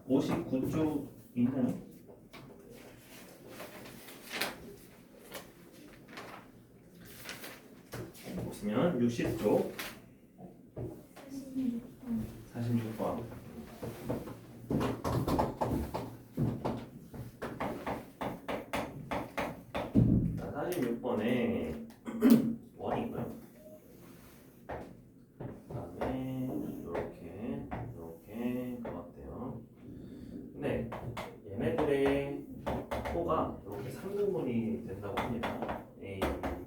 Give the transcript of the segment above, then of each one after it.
59쪽 있나요? 보시면 60쪽 46번 자, 46번에 원이고요. 그다음에 이렇게 가봤대요. 근데 얘네들의 코가 이렇게 3등분이 된다고 합니다. A,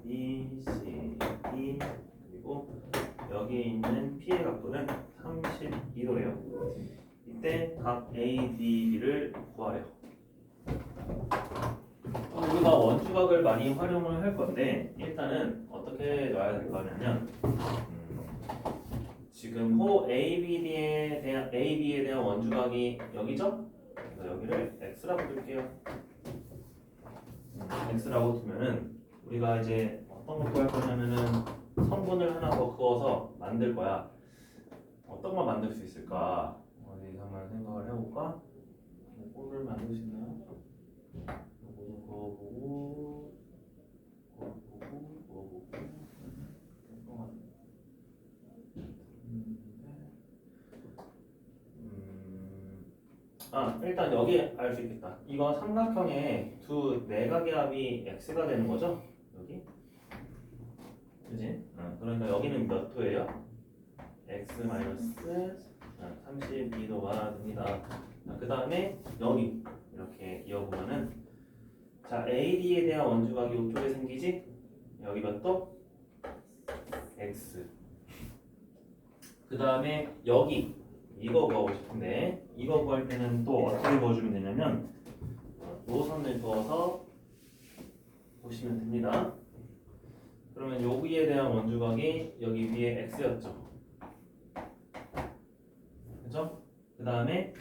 B, C, D 그리고 여기에 있는 P의 각도는 32도래요. 이때 각 A, D, B를 구하래요. 우리가 원주각을 많이 활용을 할 건데 일단은 어떻게 놔야 될 거냐면 지금 호 AB에 대한 원주각이 여기죠? 그래서 여기를 X라고 둘게요. X라고 두면은 우리가 이제 어떤 걸 구할 거냐면은 성분을 하나 더 그어서 만들 거야. 어떤 걸 만들 수 있을까? 어디 한번 생각을 해볼까? 뭐를 만들 수 있나요? 요거도 그어보고 일단 여기 알 수 있겠다. 이거 삼각형의 두 내각의 합이 x가 되는 거죠? 여기? 그지? 그러니까 여기는 몇 도예요? x 마이너스 32도가 됩니다. 그 다음에 여기 이렇게 이어보면은 자 AD에 대한 원주각이 이쪽에 생기지? 여기 몇 도? x. 그 다음에 여기 이거 구하고 싶은데 이거 구할 때는 또 어떻게 구해주면 되냐면 노선을 그어서 보시면 됩니다. 그러면 여기에 대한 원주각이 여기 위에 x였죠. 그죠? 그 다음에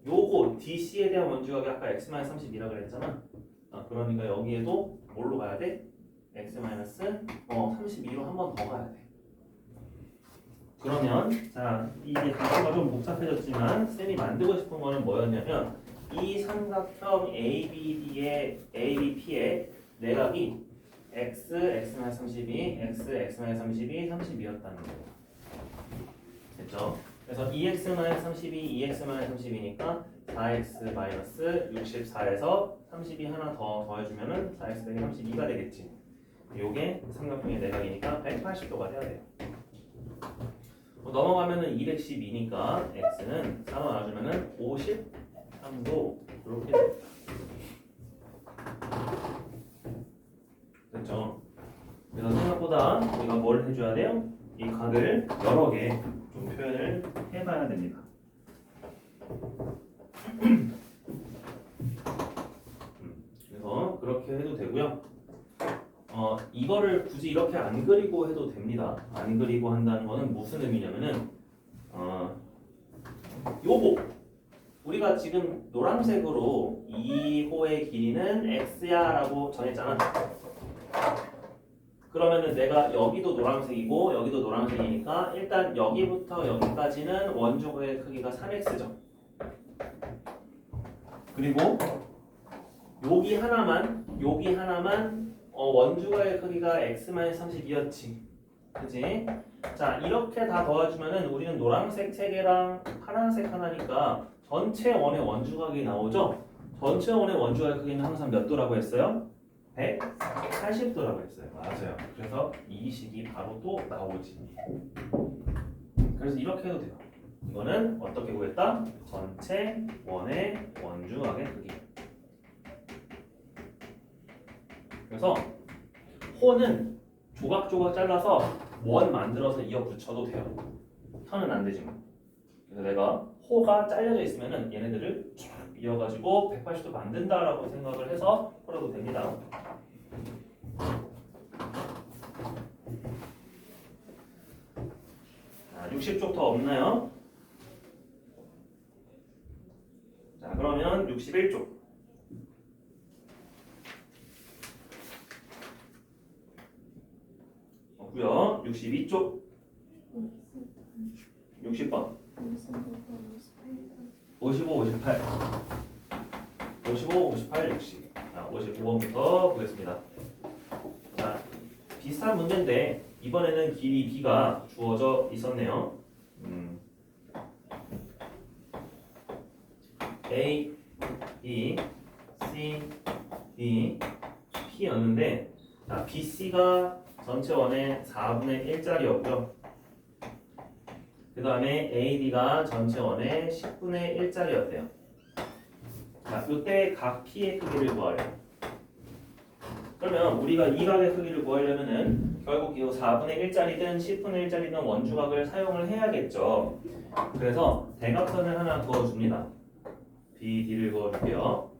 요거 DC에 대한 원주각이 아까 x-32라 그랬잖아. 그러니까 여기에도 뭘로 가야 돼? x-32로 한 번 더 가야 돼. 그러면 자 이게 단어가 좀 복잡해졌지만 쌤이 만들고 싶은 거는 뭐였냐면 이 삼각형 ABD의 ABP의 내각이 x, x-32, x, x-32, 32였다는 거예요. 됐죠? 그래서 2x-32, 2x-32니까 4x-64에서 32 하나 더 더해주면은 4x 빼기 32가 되겠지. 요게 삼각형의 내각이니까 180도가 돼야 돼요. 넘어가면은 212니까 x는 4 나와주면은 53도 이렇게 됩니다. 됐죠? 그래서 생각보다 우리가 뭘 해줘야 돼요? 이 각을 여러 개 좀 표현을 해봐야 됩니다. 그래서 그렇게 해도 되고요. 이거를 굳이 이렇게 안 그리고 해도 됩니다. 안 그리고 한다는 거는 무슨 의미냐면은 요거 우리가 지금 노란색으로 이 호의 길이는 x야 라고 정했잖아. 그러면은 내가 여기도 노란색이고 여기도 노란색이니까 일단 여기부터 여기까지는 원주각의 크기가 3x죠. 그리고 여기 하나만 원주각의 크기가 x-32였지. 그지? 자, 이렇게 다 더해주면은 우리는 노란색 3개랑 파란색 하나니까 전체 원의 원주각이 나오죠? 전체 원의 원주각의 크기는 항상 몇 도라고 했어요? 180도라고 했어요. 맞아요. 그래서 이 식이 바로 또 나오지. 그래서 이렇게 해도 돼요. 이거는 어떻게 구했다? 전체 원의 원주각의 크기. 그래서 호는 조각조각 잘라서 원 만들어서 이어 붙여도 돼요. 터는 안 되지만. 그래서 내가 호가 잘려져 있으면은 얘네들을 쭉 이어가지고 180도 만든다라고 생각을 해서 풀어도 됩니다. 자, 60쪽 더 없나요? 자, 그러면 61쪽. 없고요. 62쪽. 60번. 55, 58. 55, 58, 60. 자, 55번부터 보겠습니다. 자, 비슷한 문제인데 이번에는 길이 b가 주어져 있었네요. A, B, C, D, P였는데 자, BC가 전체 원의 4분의 1짜리였고요. 그 다음에 AD가 전체 원의 10분의 1짜리였대요. 자, 이때 각 P의 크기를 구하래요. 그러면 우리가 이 각의 크기를 구하려면은 결국 이 4분의 1짜리든 10분의 1짜리든 원주각을 사용을 해야겠죠. 그래서 대각선을 하나 그어줍니다. BD를 그어줄게요.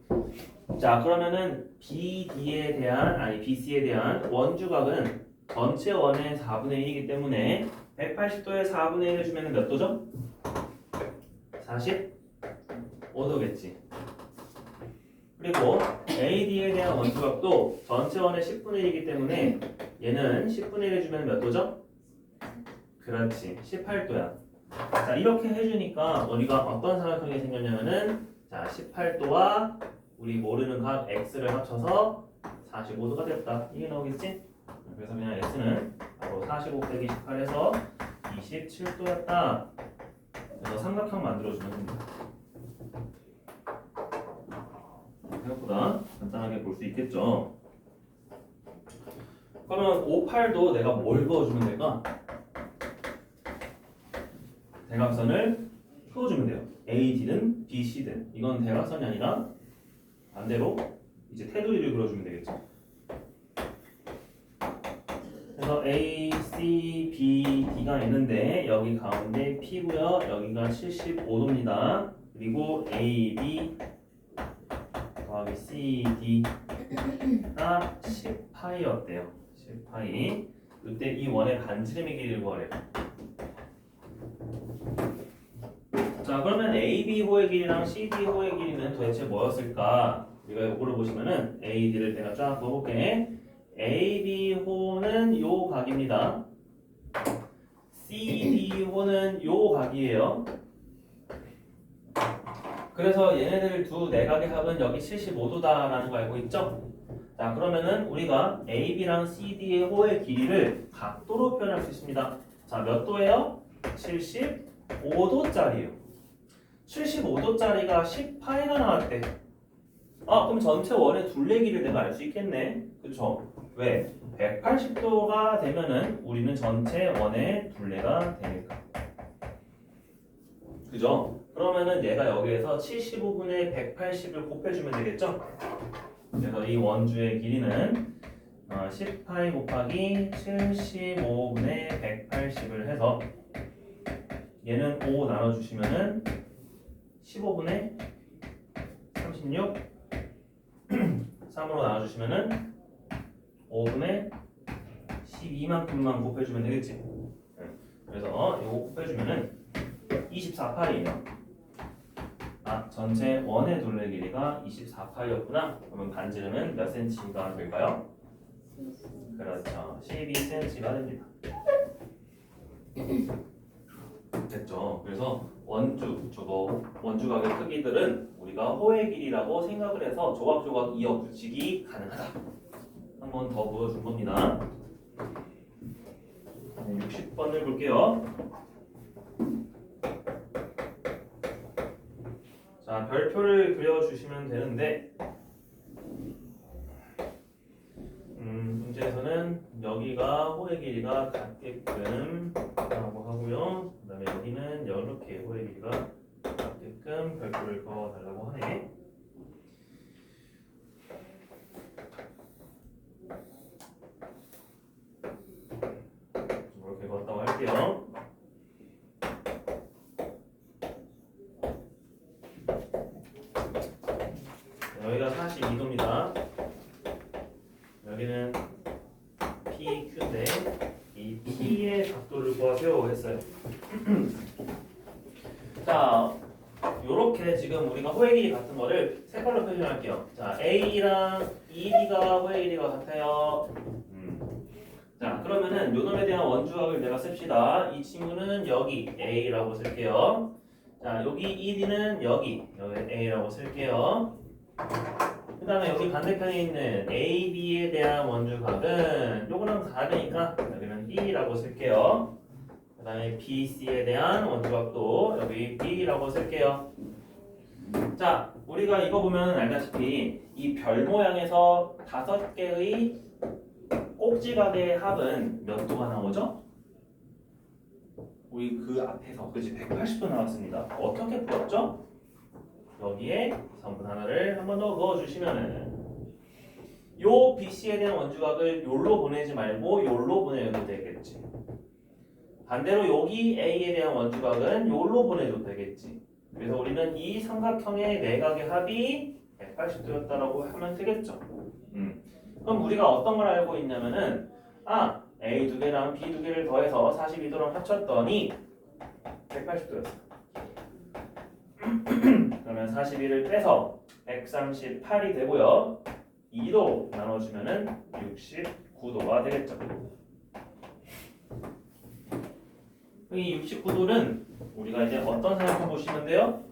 자, 그러면은 BC에 대한 원주각은 전체 원의 4분의 1이기 때문에 180도에 4분의 1을 주면 몇 도죠? 45도겠지. 그리고 AD에 대한 원주각도 전체 원의 10분의 1이기 때문에 얘는 10분의 1을 주면 몇 도죠? 그렇지, 18도야. 자, 이렇게 해주니까 우리가 어떤 삼각형이 생겼냐면은 자, 18도와 우리 모르는 각 x를 합쳐서 45도가 됐다. 이게 나오겠지? 그래서 그냥 x는 바로 45 빼기 18에서 27도였다. 그래서 삼각형 만들어주면 됩니다. 생각보다 간단하게 볼 수 있겠죠. 그러면 58도 내가 뭘 그어주면 될까? 대각선을 그어주면 돼요. AD든 BC든 이건 대각선이 아니라 반대로 이제 테두리를 그려주면 되겠죠. 그래서 A, C, B, D가 있는데 여기 가운데 P고요. 여기가 75도입니다. 그리고 A, B 더하기 C, D가 10파이였대요. 10파이. 이때 이 원의 반지름의 길이를 구하래요. 자, 그러면 AB 호의 길이랑 CD 호의 길이는 도대체 뭐였을까? 우리가 이거를 보시면은 AD를 내가 쫙 그어볼게. AB 호는 요 각입니다. CD 호는 요 각이에요. 그래서 얘네들 두 내각의 합은 여기 75도다라는 거 알고 있죠? 자, 그러면은 우리가 AB랑 CD의 호의 길이를 각도로 표현할 수 있습니다. 자, 몇 도예요? 75도짜리예요. 75도짜리가 10파이가 나왔대. 아, 그럼 전체 원의 둘레길을 내가 알 수 있겠네. 그쵸? 왜? 180도가 되면은 우리는 전체 원의 둘레가 되니까. 그죠? 그러면은 얘가 여기에서 75분의 180을 곱해주면 되겠죠? 그래서 이 원주의 길이는 10파이 곱하기 75분의 180을 해서 얘는 5 나눠주시면은 15분의 36 3으로 나눠주시면은 5분의 12만큼만 곱해주면 되겠지. 그래서 이거 곱해주면은 24파이예요. 아, 전체 원의 둘레 길이가 24파이였구나. 그러면 반지름은 몇 cm가 될까요? 그렇죠. 12cm가 됩니다. 됐죠. 그래서 원주각의 크기들은 우리가 호의 길이라고 생각을 해서 조각조각 이어 붙이기 가능하다. 한 번 더 보여준 겁니다. 60번을 볼게요. 자, 별표를 그려주시면 되는데 문제에서는 여기가 호의 길이가 같게끔 라고 하고요. 그 다음에 여기는 이렇게 호의 길이가 같게끔 별표를 그어달라고 하네. 이렇게 그었다고 할게요. 여기가 42도입니다. 여기는 PQ인데 이 P의 각도를 구하세요 했어요. 자, 요렇게 지금 우리가 호의 길이 같은 거를 색깔로 표현할게요. 자, A랑 ED가 호의 길이가 같아요. 자, 그러면은 요놈에 대한 원주각을 내가 씁시다. 이 친구는 여기 A라고 쓸게요. 자, 여기 1위는 여기 A라고 쓸게요. 그 다음에 여기 반대편에 있는 AB에 대한 원주각은 요거랑 다르니까 여기는 B라고 쓸게요. 그 다음에 BC에 대한 원주각도 여기 B라고 쓸게요. 자, 우리가 이거 보면 알다시피 이 별 모양에서 5개의 꼭지각의 합은 몇 도가 나오죠? 우리 그 앞에서 그치 180도 나왔습니다. 어떻게 풀었죠? 여기에 성분 하나를 한 번 더 넣어주시면은 요 BC에 대한 원주각을 요로 보내지 말고 요로 보내도 되겠지. 반대로 여기 A에 대한 원주각은 요로 보내도 되겠지. 그래서 우리는 이 삼각형의 내각의 합이 180도였다라고 하면 되겠죠. 그럼 우리가 어떤 걸 알고 있냐면은 A 두 개랑 B 두 개를 더해서 42도랑 합쳤더니 180도였어. 그러면 41을 빼서 138이 되고요. 2도 나눠주면은 69도가 되겠죠. 이 69도는 우리가 이제 어떤 삼각형 보시면 돼요?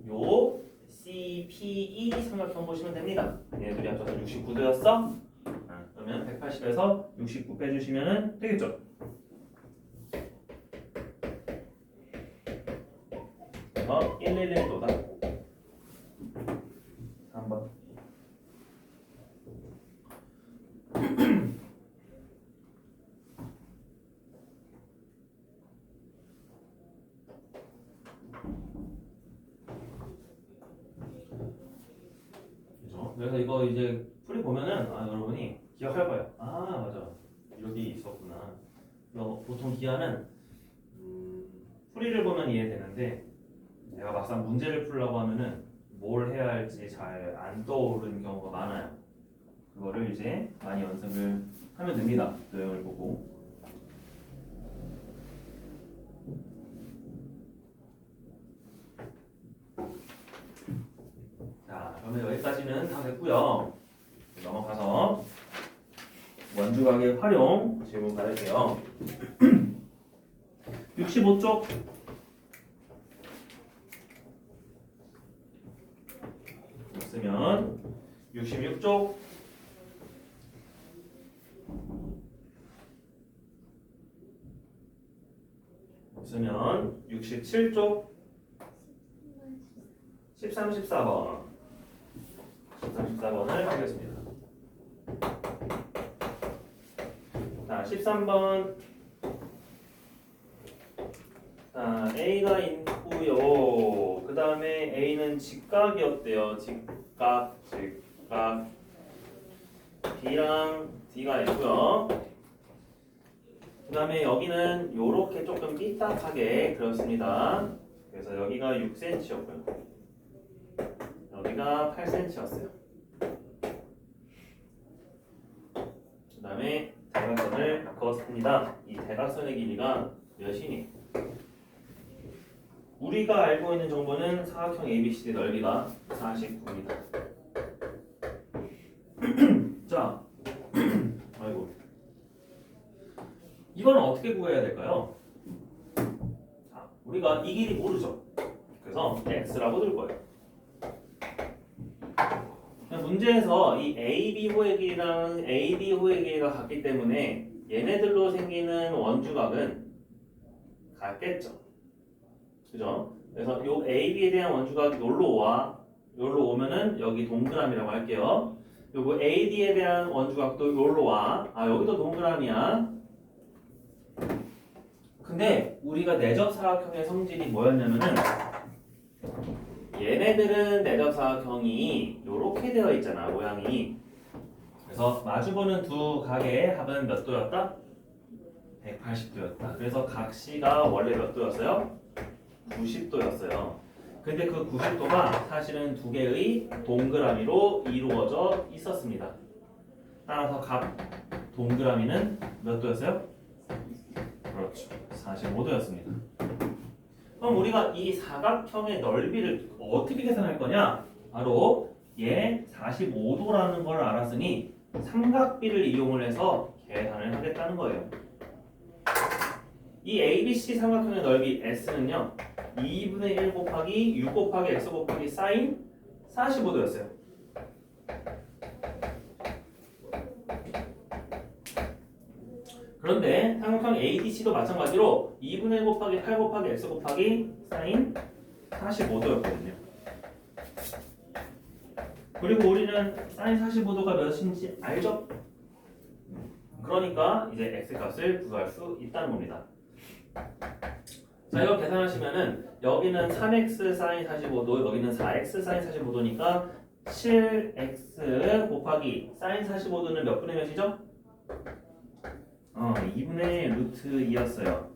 요 CPE 삼각형 보시면 됩니다. 얘네들이 합쳐서 69도였어? 그러면 180에서 69 빼주시면 되겠죠. 그래서 111도다. 3번. 그죠? 그래서 이거 이제 풀이 보면은 여러분이 기억할 거예요. 맞아. 여기 있었구나. 보통 기하는 풀이를 보면 이해되는데 내가 막상 문제를 풀려고 하면은 뭘 해야 할지 잘 안 떠오르는 경우가 많아요. 그거를 이제 많이 연습을 하면 됩니다. 내용을 보고. 자, 그러면 여기까지는 다 됐고요. 넘어가서 원주각의 활용 질문 받을게요. 65쪽 쓰면 66쪽 쓰면 67쪽 13, 14번 13, 14번을 하겠습니다. 자, 13번. 자, A가 있고요. 그 다음에 A는 직각이었대요. 직각. B랑 D가 있고요. 그 다음에 여기는 요렇게 조금 삐딱하게 그렸습니다. 그래서 여기가 6cm였고요. 여기가 8cm였어요. 그 다음에 대각선을 그었습니다. 이 대각선의 길이가 몇이니? 우리가 알고 있는 정보는 사각형 ABCD 넓이가 49입니다. 자, 아이고, 이건 어떻게 구해야 될까요? 자, 우리가 이 길이 모르죠. 그래서 x라고 둘 거예요. 문제에서 이 AB 호의 길이랑 AD 호의 길이가 같기 때문에 얘네들로 생기는 원주각은 같겠죠. 그죠? 그래서 요 AB에 대한 원주각이 여기로 오면은 여기 동그라미라고 할게요. 요거 AD에 대한 원주각도 여기로 와. 여기도 동그라미야. 근데 우리가 내접사각형의 성질이 뭐였냐면은 얘네들은 내접사각형이 요렇게 되어 있잖아, 모양이. 그래서 마주보는 두 각의 합은 몇 도였다? 180도였다. 그래서 각시가 원래 몇 도였어요? 90도였어요. 근데 그 90도가 사실은 두 개의 동그라미로 이루어져 있었습니다. 따라서 각 동그라미는 몇 도였어요? 그렇죠. 45도였습니다. 그럼 우리가 이 사각형의 넓이를 어떻게 계산할 거냐? 바로 얘 45도라는 걸 알았으니 삼각비를 이용을 해서 계산을 하겠다는 거예요. 이 ABC 삼각형의 넓이 S는요. 2분의 1 곱하기 6 곱하기 x 곱하기 사인 45도였어요. 그런데 삼각형 ADC도 마찬가지로 2분의 1 곱하기 8 곱하기 x 곱하기 사인 45도였거든요. 그리고 우리는 사인 45도가 몇인지 알죠? 그러니까 이제 x 값을 구할 수 있다는 겁니다. 자, 이거 계산하시면은 여기는 3x 사인 45도, 여기는 4x 사인 45도니까 7x 곱하기 사인 45도는 몇 분의 몇이죠? 2분의 루트 2였어요.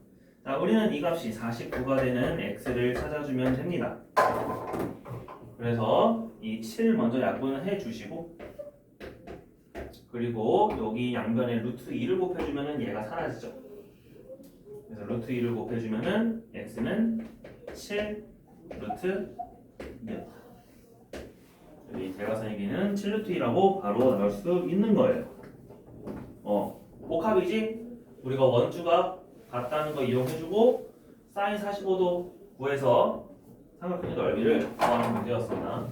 자, 우리는 이 값이 49가 되는 x를 찾아주면 됩니다. 그래서 이 7 먼저 약분을 해주시고, 그리고 여기 양변에 루트 2를 곱해주면은 얘가 사라지죠. 그래서 루트 2를 곱해주면은 x는 7 루트 2였다. 여기 대각선의 길이는 7 루트 2라고 바로 나올 수 있는 거예요. 복합이지? 우리가 원주가 같다는 거 이용해주고 사인 45도 구해서 삼각형의 넓이를 구하는 문제였습니다.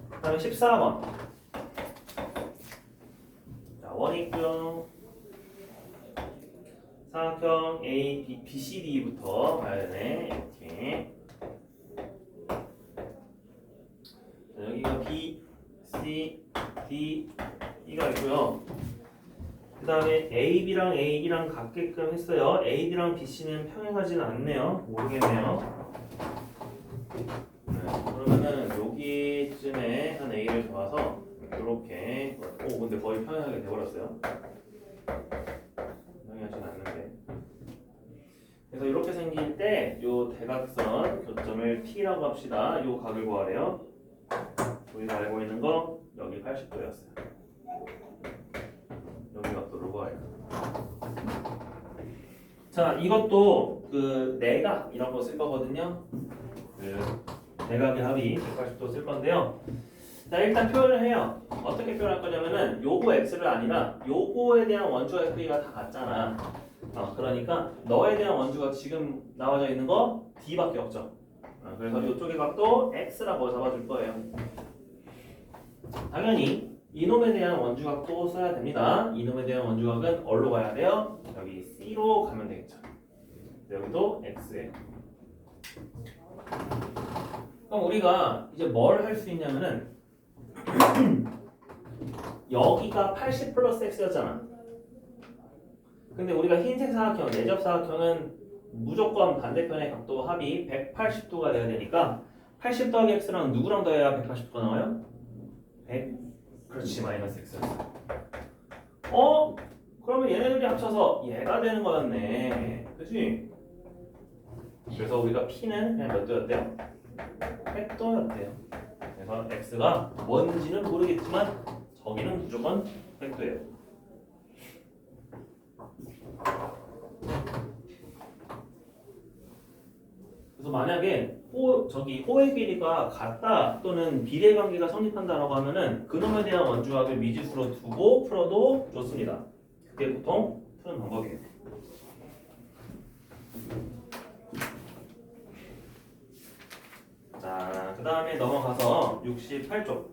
그 다음에 14번. 자, 원이 있고요. 삼각형 A, B, B, C, D부터 봐야 되네. 이렇게. 자, 여기가 B, C, D, E가 있고요. 그 다음에 AB랑 AE랑 같게끔 했어요. AB랑 BC는 평행하지는 않네요. 모르겠네요. 그러면은 여기쯤에 한 A를 잡아서 이렇게 근데 거의 평행하게 돼버렸어요. 평행하진 않는데. 그래서 이렇게 생길 때 요 대각선 교점을 P라고 합시다. 요 각을 구하래요. 우리가 알고 있는 거 여기 80도였어요. 여기 각도를 구해요. 자, 이것도 그 내각 이런 거 쓸 거거든요. 그 내각의 합이 180도 쓸 건데요. 자, 일단 표현을 해요. 어떻게 표현할 거냐면은 요거 x를 아니라 요거에 대한 원주의 크기가 다 같잖아. 그러니까 너에 대한 원주가 지금 나와져 있는 거 d밖에 없죠. 그래서 이쪽의 각도 x라고 잡아줄 거예요. 당연히 이놈에 대한 원주각도 써야 됩니다. 이놈에 대한 원주각은 어디로 가야 돼요? 여기 C로 가면 되겠죠. 여기도 X예요. 그럼 우리가 이제 뭘 할 수 있냐면은 여기가 80 플러스 X였잖아. 근데 우리가 흰색 사각형, 내접 사각형은 무조건 반대편의 각도 합이 180도가 돼야 되니까 80 더하기 X랑 누구랑 더해야 180도가 나와요? 100? 그렇지, 마이너스 X였어. 그러면 얘네들이 합쳐서 얘가 되는 거였네. 그치? 그래서 우리가 P는 그냥 몇 도였대요? 100도였대요. 그래서 X가 뭔지는 모르겠지만 저기는 무조건 100도예요. 그래서 만약에 호의 길이가 같다 또는 비례 관계가 성립한다라고 하면은 그놈에 대한 원주각을 미지수로 두고 풀어도 좋습니다. 그게 보통 푸는 방법이에요. 자, 그 다음에 넘어가서 68쪽.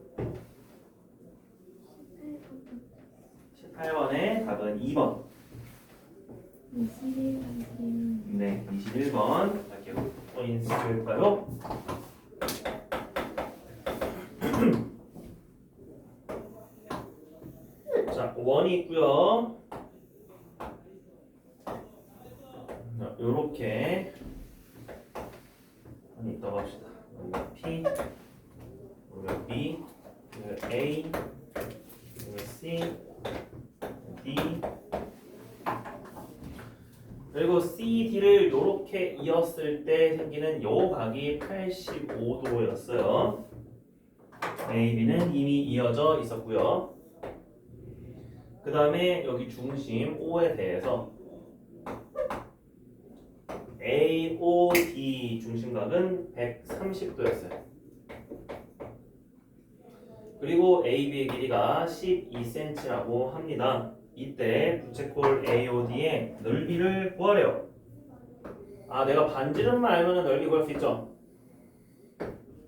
18번의 답은 2번. 21번이요. 네, 21번. 이렇게 포인트 줄까요? 자, 원이 있고요. 요렇게 원이 있다고 합시다. 여기가 P, 여기가 B, 여기가 A, 여기가 C, D. 그리고 CD를 이렇게 이었을 때 생기는 요 각이 85도였어요. AB는 이미 이어져 있었고요. 그 다음에 여기 중심 O에 대해서 AOD 중심각은 130도였어요. 그리고 AB의 길이가 12cm라고 합니다. 이때 부채꼴 AOD의 넓이를 구하래요. 아, 내가 반지름만 알면 넓이 구할 수 있죠.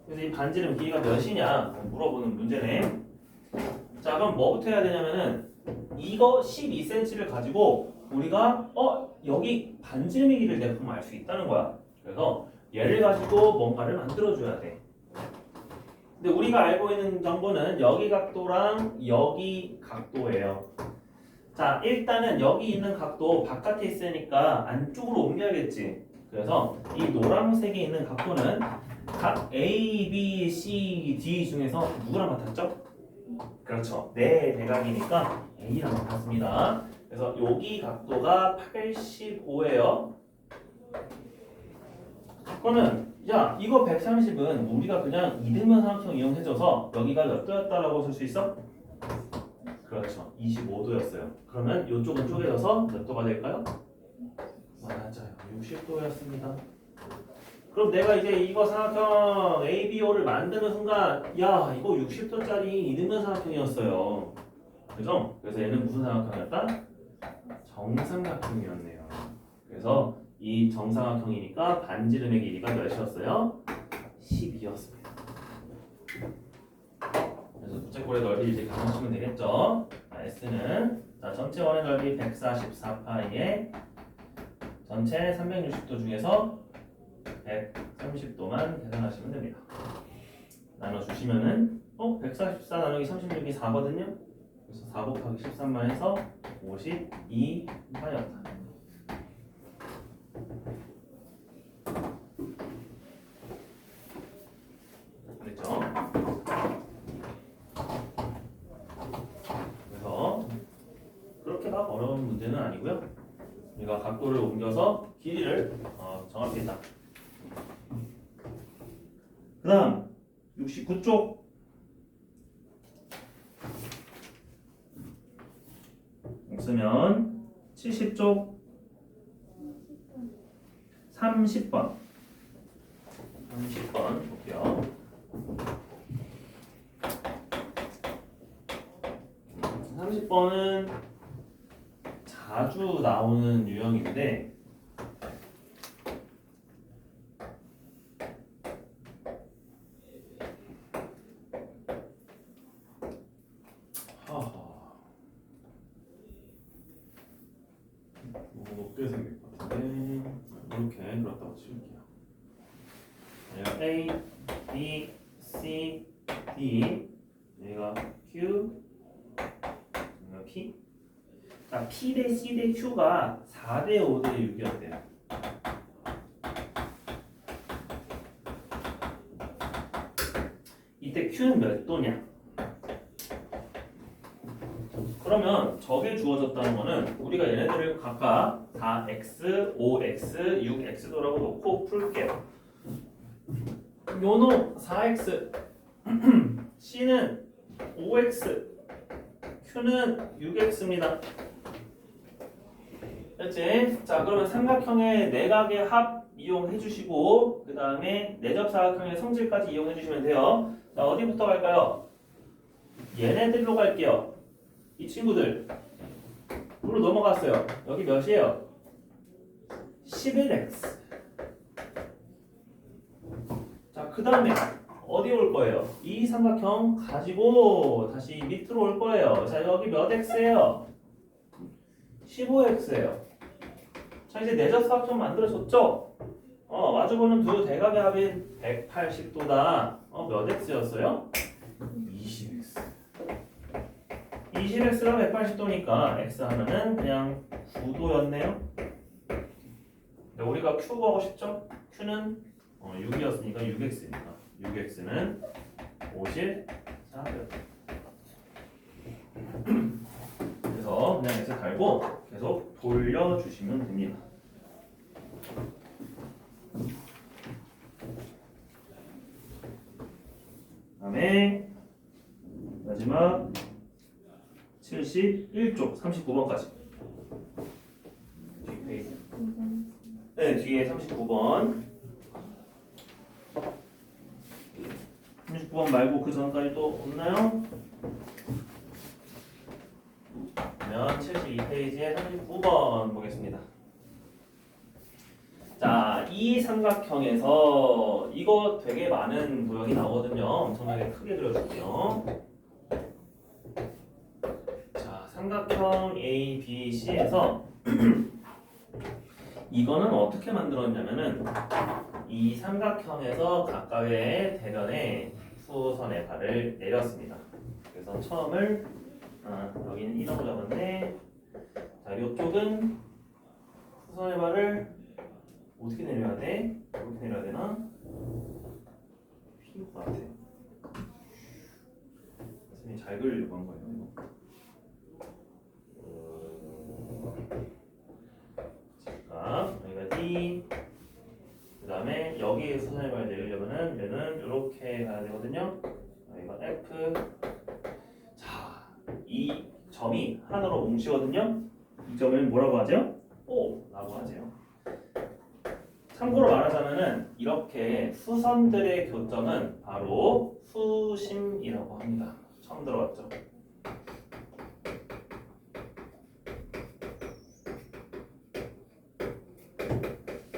그래서 이 반지름 길이가 몇이냐 물어보는 문제네. 자, 그럼 뭐부터 해야 되냐면은 이거 12cm를 가지고 우리가 여기 반지름의 길이를 내가 보면 알 수 있다는 거야. 그래서 얘를 가지고 뭔가를 만들어줘야 돼. 근데 우리가 알고 있는 정보는 여기 각도랑 여기 각도예요. 자, 일단은 여기 있는 각도 바깥에 있으니까 안쪽으로 옮겨야겠지. 그래서 이 노란색에 있는 각도는 각 A, B, C, D 중에서 누구랑 같았죠? 그렇죠. 네, 대각이니까 A랑 같습니다. 그래서 여기 각도가 85예요. 그러면 야, 이거 130은 우리가 그냥 이등변 삼각형 이용해줘서 여기가 몇 도였다라고 쓸 수 있어? 그렇죠. 25도였어요. 그러면 이쪽은 쪼개져서 몇 도가 될까요? 맞아요. 60도였습니다. 그럼 내가 이제 이거 삼각형 ABO를 만드는 순간 야, 이거 60도짜리 이등변 삼각형이었어요. 그죠? 그래서 얘는 무슨 삼각형이었다? 정삼각형이었네요. 그래서 이 정삼각형이니까 반지름의 길이가 몇이었어요? 12였습니다. 그래서 부채꼴의 넓이 이제 감으시면 되겠죠? 자, S는 전체 원의 넓이 144파이에 전체 360도 중에서 130도만 계산하시면 됩니다. 나눠주시면은 144 나누기 36이 4거든요? 그래서 4 곱하기 13만 해서 52파이였다. 그랬죠? 그래서 그렇게 막 어려운 문제는 아니고요. 우리가 각도를 옮겨서 길이를 정확히 했다. 그 다음 69쪽 없으면 70쪽 30번 볼게요. 30번은 자주 나오는 유형인데 높게 생길 것 같은데 이렇게 그렇다고 칠게요. A, B, C, D 얘가 Q, 얘가 P. 자, P 대 C 대 Q가 4 대 5 대 6이었대요. 이때 Q는 몇 도냐? 그러면 저게 주어졌다는 거는 우리가 얘네들을 각각 4x, 5x, 6x도라고 놓고 풀게요. 요놈 4x, C는 5x, Q는 6x입니다. 됐지? 자, 그러면 삼각형의 내각의 합 이용해 주시고 그 다음에 내접사각형의 성질까지 이용해 주시면 돼요. 자, 어디부터 갈까요? 얘네들로 갈게요. 이 친구들 으로 넘어갔어요. 여기 몇이에요? 11x. 자, 그 다음에 어디 올 거예요? 이 삼각형 가지고 다시 밑으로 올 거예요. 자, 여기 몇 x예요? 15x예요. 자, 이제 내접사각형 만들어졌죠? 마주보는 두 대각의 합인 180도다. 몇 x였어요? 20x. 20x가 180도니까 x 하면은 그냥 9도였네요. 우리가 q 구하고 싶죠? q는 6이었으니까 6x입니다. 6x는 54도. 그래서 그냥 x 달고 계속 돌려주시면 됩니다. 다음에 마지막 71쪽 39번까지. 뒷페이지. 네, 뒤에 39번. 39번 말고 그 전까지 또 없나요? 그러면 그러면 72페이지에 39번 보겠습니다. 자, 이 삼각형에서 이거 되게 많은 도형이 나오거든요. 엄청나게 크게 그려줄게요. 자, 삼각형 A, B, C에서 이거는 어떻게 만들었냐면은 이 삼각형에서 각각의 대변에 수선의 발을 내렸습니다. 그래서 처음을 여기는 1하고 잡았네. 자, 이쪽은 수선의 발을 어떻게 내려야 돼? 이렇게 내려야 되나? 필요할 것 같아. 선생님이 잘 그리려고 한 거예요. 자, 여기가 D. 그 다음에 여기에 수선의 발을 내리려면은 얘는 이렇게 가야 되거든요. 여기가 F. 자, 이 점이 하나로 뭉치거든요. 이 점을 뭐라고 하죠? O라고 하죠. 참고로 말하자면은 이렇게 수선들의 교점은 바로 수심이라고 합니다. 처음 들어봤죠?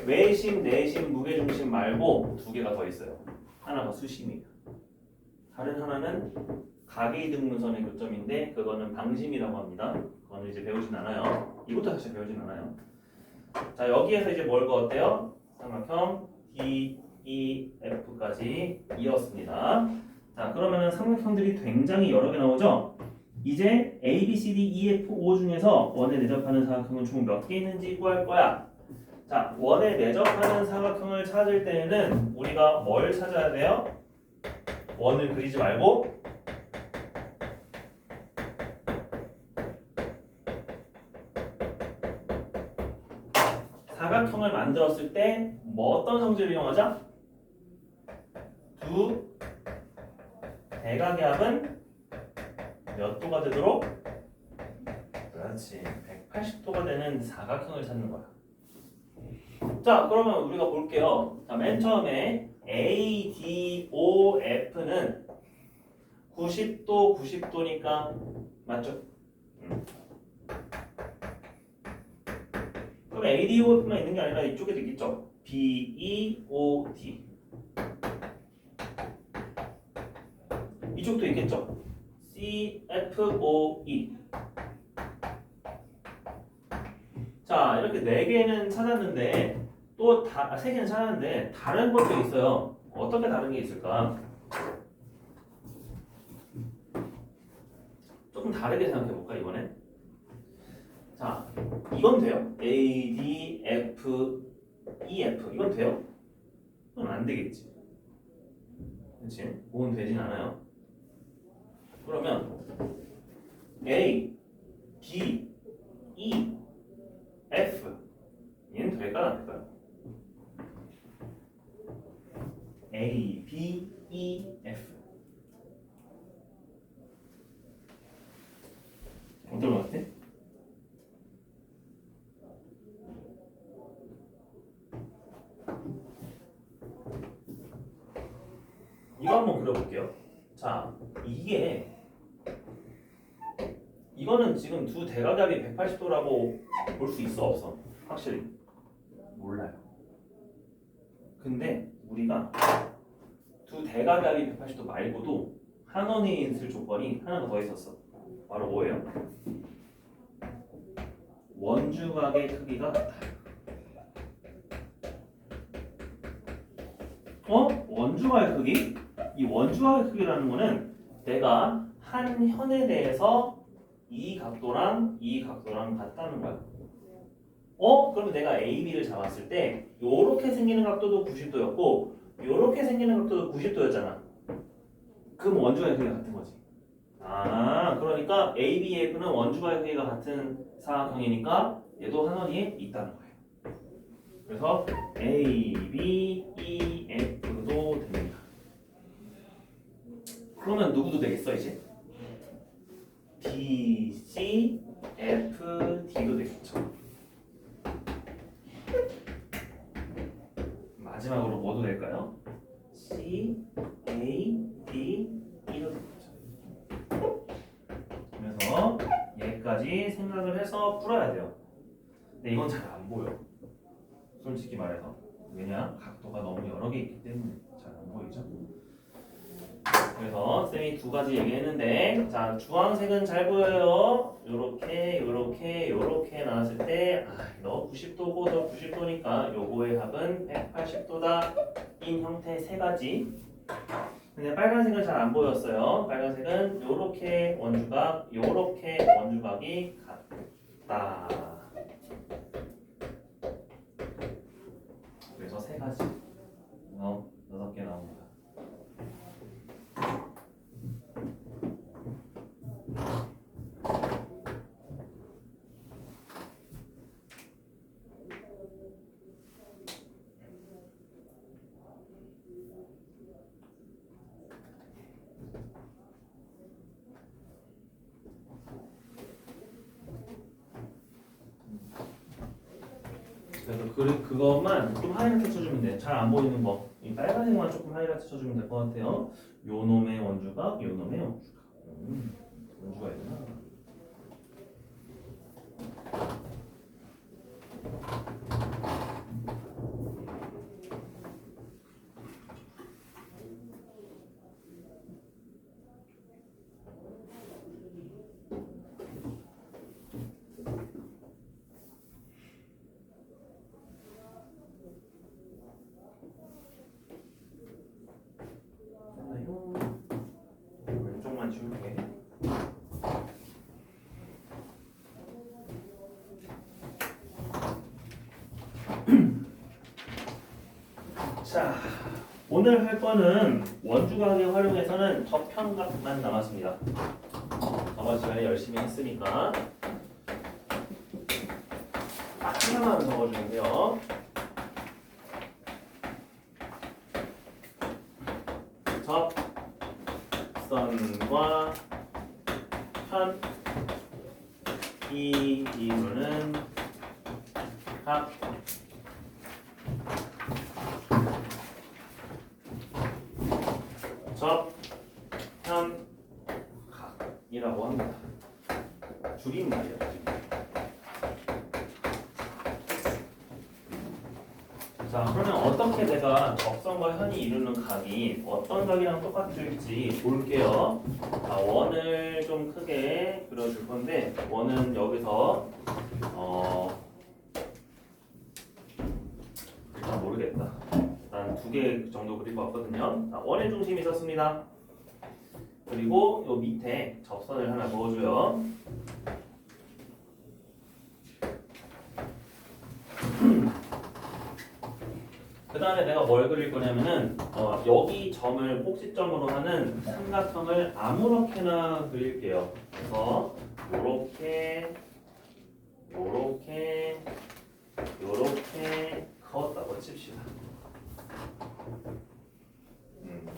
외심, 내심, 무게중심 말고 두 개가 더 있어요. 하나가 수심이에요. 다른 하나는 각이등분선의 교점인데 그거는 방심이라고 합니다. 그거는 이제 배우진 않아요. 이것도 사실 배우진 않아요. 자, 여기에서 이제 뭘 그었대요? 삼각형 D, E, F까지 이었습니다. 자, 그러면은 삼각형들이 굉장히 여러 개 나오죠? 이제 A, B, C, D, E, F, O 중에서 원에 내접하는 사각형은 총 몇 개 있는지 구할 거야. 자, 원에 내접하는 사각형을 찾을 때에는 우리가 뭘 찾아야 돼요? 원을 그리지 말고 사각형을 만들었을 때 뭐 어떤 성질을 이용하자? 두 대각의 합은 몇 도가 되도록? 그렇지, 180도가 되는 사각형을 찾는 거야. 자, 그러면 우리가 볼게요. 자, 맨 처음에 A, D, O, F는 90도, 90도니까 맞죠? 그럼 A, D, O, F만 있는 게 아니라 이쪽에도 있겠죠? B, E, O, D 이쪽도 있겠죠? C, F, O, E. 자, 이렇게 4개는 찾았는데 또 3개는 찾았는데 다른 것도 있어요. 어떻게 다른 게 있을까? 조금 다르게 생각해 볼까 이번엔? 자, 이건 돼요? A, D, F, E, F 이건 돼요? 이건 안 되겠지. 그렇지? 5는 되진 않아요. 그러면 A, D, E, F 얘는 될까요? 안 될까요? A, B, E, F 어떤 것 같아? 이거 한번 그려볼게요. 자, 이거는 지금 두 대각압이 180도라고 볼 수 있어 없어? 확실히 몰라요. 근데 우리가 두 대각압이 180도 말고도 한원에 있을 조건이 하나가 더 있었어. 바로 뭐예요? 원주각의 크기가 같아요. 원주각의 크기? 이 원주각의 크기라는 거는 내가 한 현에 대해서 이 각도랑 이 각도랑 같다는 거야. 그러면 내가 AB를 잡았을 때 요렇게 생기는 각도도 90도였고 요렇게 생기는 각도도 90도였잖아. 그럼 원주각의 크기가 같은 거지. 그러니까 ABF는 원주각의 크기가 같은 사각형이니까 얘도 한 원위에 있다는 거예요. 그래서 A, B, E, F도 됩니다. 그러면 누구도 되겠어 이제? D, C, F, D도 되겠죠. 마지막으로 뭐도 될까요? C, A, D, E도 되겠죠. 그래서 얘까지 되는지 생각을 해서 풀어야 돼요. 근데 이건 잘 안 보여. 솔직히 말해서. 왜냐? 각도가 너무 여러 개 있기 때문에 잘 안 보이죠? 그래서 쌤이 두 가지 얘기했는데, 자, 주황색은 잘 보여요. 요렇게, 요렇게, 요렇게 나왔을 때, 너 90도고 너 90도니까 요거의 합은 180도다. 인 형태 세 가지. 근데 빨간색은 잘 안 보였어요. 빨간색은 요렇게 원주각, 요렇게 원주각이 같다. 그래서 세 가지. 6개 나옵니다. 그래서 그것만 좀 하이라이트 쳐주면 돼. 잘 안 보이는 거. 이 빨간색만 조금 하이라이트 쳐주면 될 것 같아요. 요 놈의 원주각, 요 놈의 원주각. 원주가 있구나. 왼쪽만 지울게. 자, 오늘 할 거는 원주각을 활용해서는 저편각만 남았습니다. 저번 시간에 열심히 했으니까 딱 하나만 적어주면 돼요. 접선과 편이 이루는 각 접편각이라고 합니다. 줄임말이에요. 자, 그러면 어떻게 내가 접선과 현이 이루는 각이 어떤 각이랑 똑같을지 볼게요. 자, 원을 좀 크게 그려줄 건데, 원은 여기서 일단 모르겠다. 일단 2개 정도 그릴 것 같거든요. 자, 원의 중심이 있었습니다. 그리고 요 밑에 접선을 하나 그어줘요. 그 다음에 내가 뭘 그릴 거냐면은 여기 점을 꼭지점으로 하는 삼각형을 아무렇게나 그릴게요. 그래서 요렇게 요렇게 요렇게 그었다고 칩시다.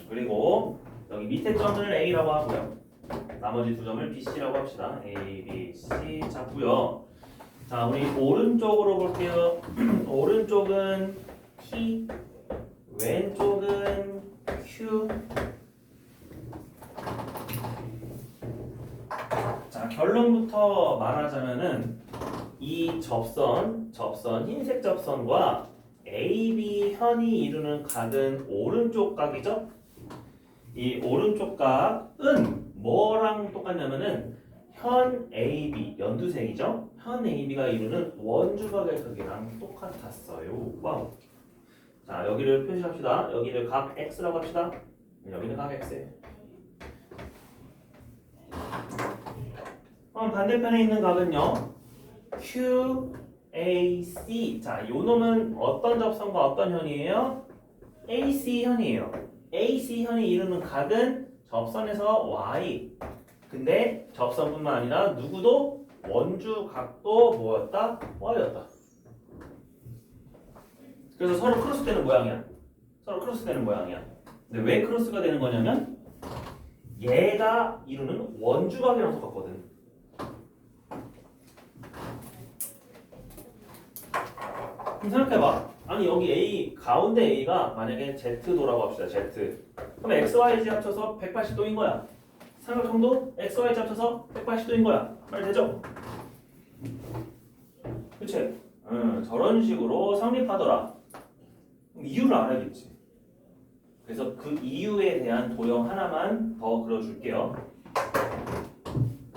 그리고 여기 밑에 점을 A라고 하고요. 나머지 두 점을 BC라고 합시다. A, B, C 잡고요. 자, 우리 오른쪽으로 볼게요. 오른쪽은 P, 왼쪽은 Q. 자, 결론부터 말하자면은 이 접선 흰색 접선과 AB 현이 이루는 각은 오른쪽 각이죠? 이 오른쪽 각은 뭐랑 똑같냐면은 현 AB, 연두색이죠? 현 AB가 이루는 원주각의 크기랑 똑같았어요. 와우. 자, 여기를 표시합시다. 여기를 각 X라고 합시다. 여기는 각 X예요. 그럼 반대편에 있는 각은요. QAC. 자, 요 놈은 어떤 접선과 어떤 현이에요? AC 현이에요. AC 현이 이루는 각은 접선에서 Y. 근데 접선뿐만 아니라 누구도 원주 각도 뭐였다? Y였다. 그래서 서로 크로스 되는 모양이야. 서로 크로스 되는 모양이야. 근데 왜 크로스가 되는 거냐면 얘가 이루는 원주각이랑 똑같거든. 그럼 생각해봐. 아니 여기 A 가운데 A가 만약에 Z도라고 합시다. Z. 그럼 X, Y, Z 합쳐서 180도인 거야. 삼각형도 X, Y, Z 합쳐서 180도인 거야. 말 되죠? 그치? 저런 식으로 성립하더라. 그럼 이유를 알아야겠지. 그래서 그 이유에 대한 도형 하나만 더 그려줄게요.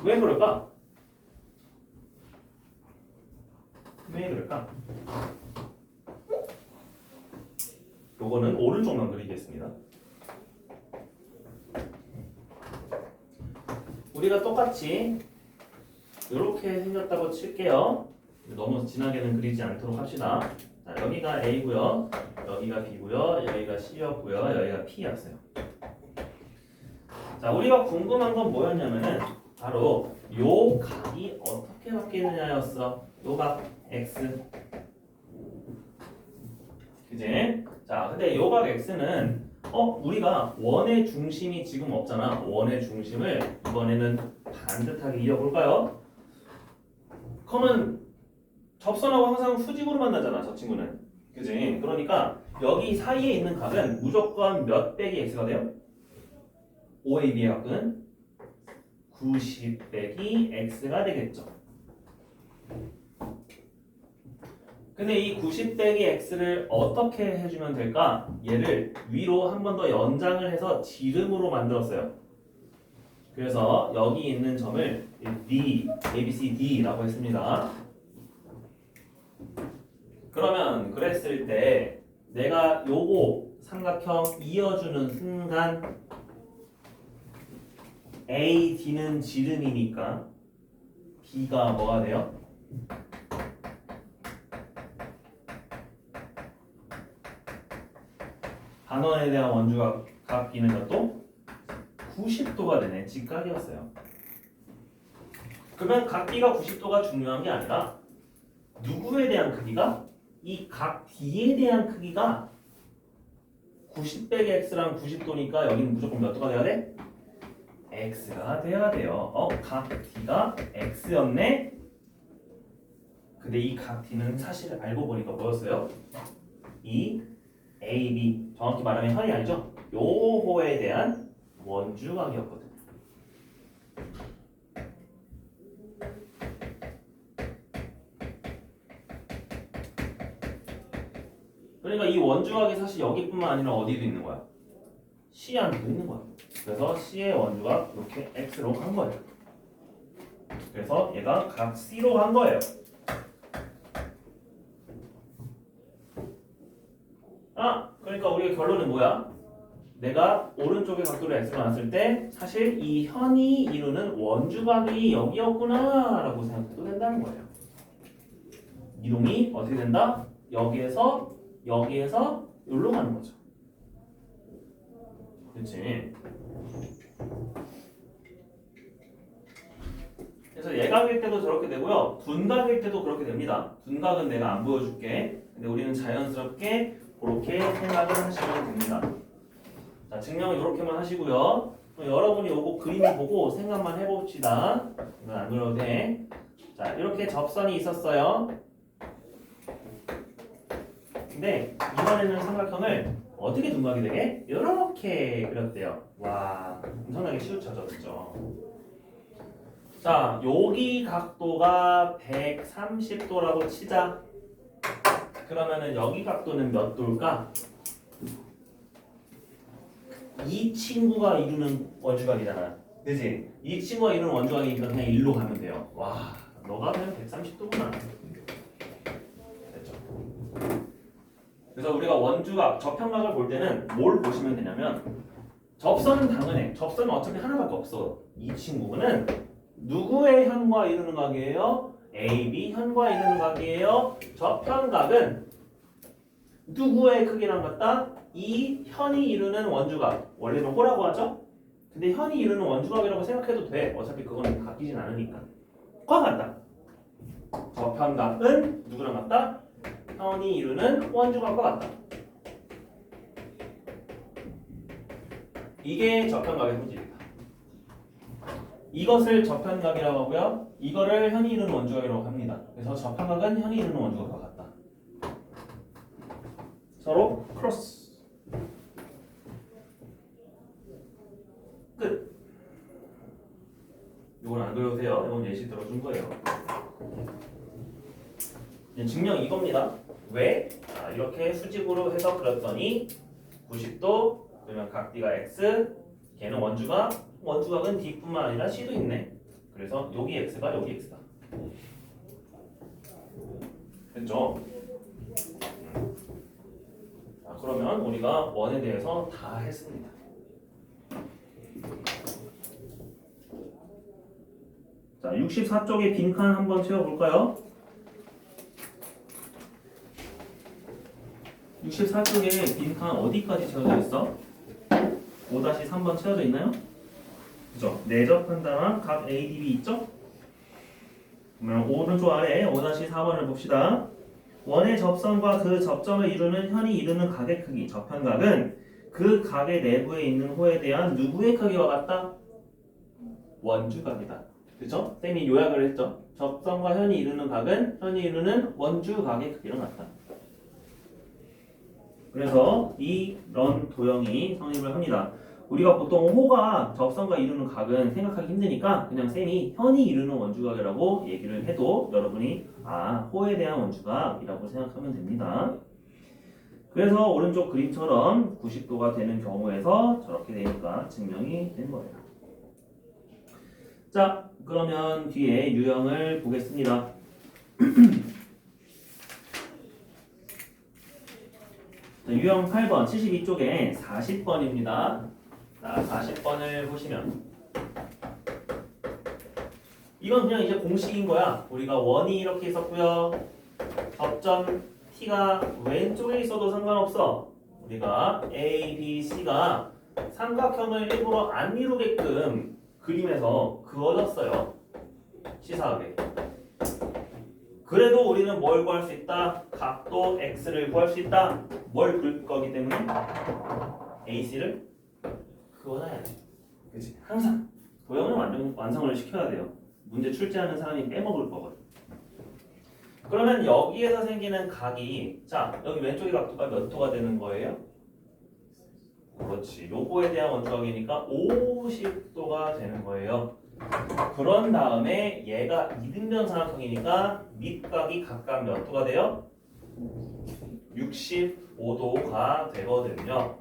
왜 그럴까? 왜 그럴까? 요거는 오른쪽만 그리겠습니다. 우리가 똑같이 이렇게 생겼다고 칠게요. 너무 진하게는 그리지 않도록 합시다. 자, 여기가 A고요. 여기가 B고요. 여기가 C였고요. 여기가 P였어요. 자, 우리가 궁금한 건 뭐였냐면은 바로 요 각이 어떻게 바뀌느냐였어. 요 각 X. 그지? 자, 근데 요 각 X는 우리가 원의 중심이 지금 없잖아. 원의 중심을 이번에는 반듯하게 이어볼까요? 그러면 접선하고 항상 수직으로 만나잖아, 저 친구는. 그지? 그러니까 여기 사이에 있는 각은 무조건 몇 빼기 x가 돼요? OAB의 각은 90 빼기 x가 되겠죠. 근데 이 90 빼기 x를 어떻게 해주면 될까? 얘를 위로 한 번 더 연장을 해서 지름으로 만들었어요. 그래서 여기 있는 점을 D, ABCD라고 했습니다. 그러면 그랬을 때 내가 요거 삼각형 이어주는 순간 AD는 지름이니까 B가 뭐가 돼요? 반원에 대한 원주각 각 B는 것도 90도가 되네. 직각이었어요. 그러면 각 B가 90도가 중요한 게 아니라 누구에 대한 크기가? 이 각 D에 대한 크기가 90 빼기 X랑 90도니까 여기는 무조건 몇 도가 돼야 돼? X가 돼야 돼요. 각 D가 X였네? 근데 이 각 D는 사실 알고 보니까 뭐였어요? 이 AB, 정확히 말하면 현이 아니죠? 요호에 대한 원주각이었거든요. 그러니까 이 원주각이 사실 여기뿐만 아니라 어디도 있는 거야? C 안에도 있는 거야. 그래서 C의 원주각 이렇게 X로 간 거예요. 그래서 얘가 각 C로 간 거예요. 그러니까 우리의 결론은 뭐야? 내가 오른쪽의 각도를 X로 놨을 때 사실 이 현이 이루는 원주각이 여기였구나 라고 생각해도 된다는 거예요. 이동이 어떻게 된다? 여기에서 여기로 가는 거죠. 그렇지? 그래서 예각일 때도 저렇게 되고요. 둔각일 때도 그렇게 됩니다. 둔각은 내가 안 보여줄게. 근데 우리는 자연스럽게 그렇게 생각을 하시면 됩니다. 자, 증명은 이렇게만 하시고요. 여러분이 요거 그림을 보고 생각만 해봅시다. 이건 안 그려도 돼. 자, 이렇게 접선이 있었어요. 근데 이번에는 삼각형을 어떻게 둔각이 되게? 이렇게 그렸대요. 와, 엄청나게 치우쳐졌죠. 자, 여기 각도가 130도라고 치자. 그러면은 여기 각도는 몇 도일까? 이 친구가 이루는 원주각이잖아. 그치? 이 친구가 이루는 원주각이니까 그냥 일로 가면 돼요. 와, 너가 그냥 130도구나. 됐죠? 그래서 우리가 원주각, 접형각을 볼 때는 뭘 보시면 되냐면 접선은 당연해. 접선은 어차피 하나밖에 없어. 이 친구는 누구의 현과 이루는 각이에요? AB 현과 이루는 각이에요. 접형각은 누구의 크기랑 같다? 이 현이 이루는 원주각. 원래는 호라고 하죠? 근데 현이 이루는 원주각이라고 생각해도 돼. 어차피 그거는 바뀌진 않으니까. 과 같다. 접형각은 누구랑 같다? 현이 이루는 원주각과 같다. 이게 접형각의 소질이다. 이것을 접형각이라고 하고요. 이거를 현이 이루는 원주각이라고 합니다. 그래서 접형각은 현이 이루는 원주각과 같다. 서로 크로스. 끝. 이건 안 그려도 돼요. 이건 예시 들어준 거예요. 증명 이겁니다. 왜? 자, 이렇게 수직으로 해서 그렸더니 90도 그러면 각 D가 X 걔는 원주각은 D뿐만 아니라 C도 있네. 그래서 여기 X가 여기 X다. 됐죠? 자, 그러면 우리가 원에 대해서 다 했습니다. 자, 64쪽에 빈칸 한번 채워볼까요? 64쪽에 빈칸 어디까지 채워져 있어? 5-3번 채워져 있나요? 그죠? 내접한다랑 각 ADB 있죠? 그러면 오른쪽 아래 5-4번을 봅시다. 원의 접선과 그 접점을 이루는 현이 이루는 각의 크기, 접현각은 그 각의 내부에 있는 호에 대한 누구의 크기와 같다? 원주각이다. 그죠? 쌤이 요약을 했죠? 접선과 현이 이루는 각은 현이 이루는 원주각의 크기랑 같다. 그래서 이런 도형이 성립을 합니다. 우리가 보통 호가 접선과 이루는 각은 생각하기 힘드니까 그냥 쌤이 현이 이루는 원주각이라고 얘기를 해도 여러분이 호에 대한 원주각이라고 생각하면 됩니다. 그래서 오른쪽 그림처럼 90도가 되는 경우에서 저렇게 되니까 증명이 된 거예요. 자, 그러면 뒤에 유형을 보겠습니다. 유형 8번 72쪽에 40번입니다. 자, 40번을 보시면 이건 그냥 이제 공식인 거야. 우리가 원이 이렇게 있었고요. 접점 T가 왼쪽에 있어도 상관없어. 우리가 A, B, C가 삼각형을 일부러 안 이루게끔 그림에서 그어졌어요. 시사하게. 그래도 우리는 뭘 구할 수 있다? 각도 X를 구할 수 있다. 뭘 그릴 거기 때문에 AC를 그어놔야 돼. 그치? 항상 도형을 완성을 시켜야 돼요. 문제 출제하는 사람이 빼먹을 거거든. 그러면 여기에서 생기는 각이 자 여기 왼쪽의 각도가 몇 도가 되는 거예요? 그렇지. 요거에 대한 원주각이니까 50도가 되는 거예요. 그런 다음에 얘가 이등변 삼각형이니까 밑각이 각각 몇 도가 돼요? 65도가 되거든요.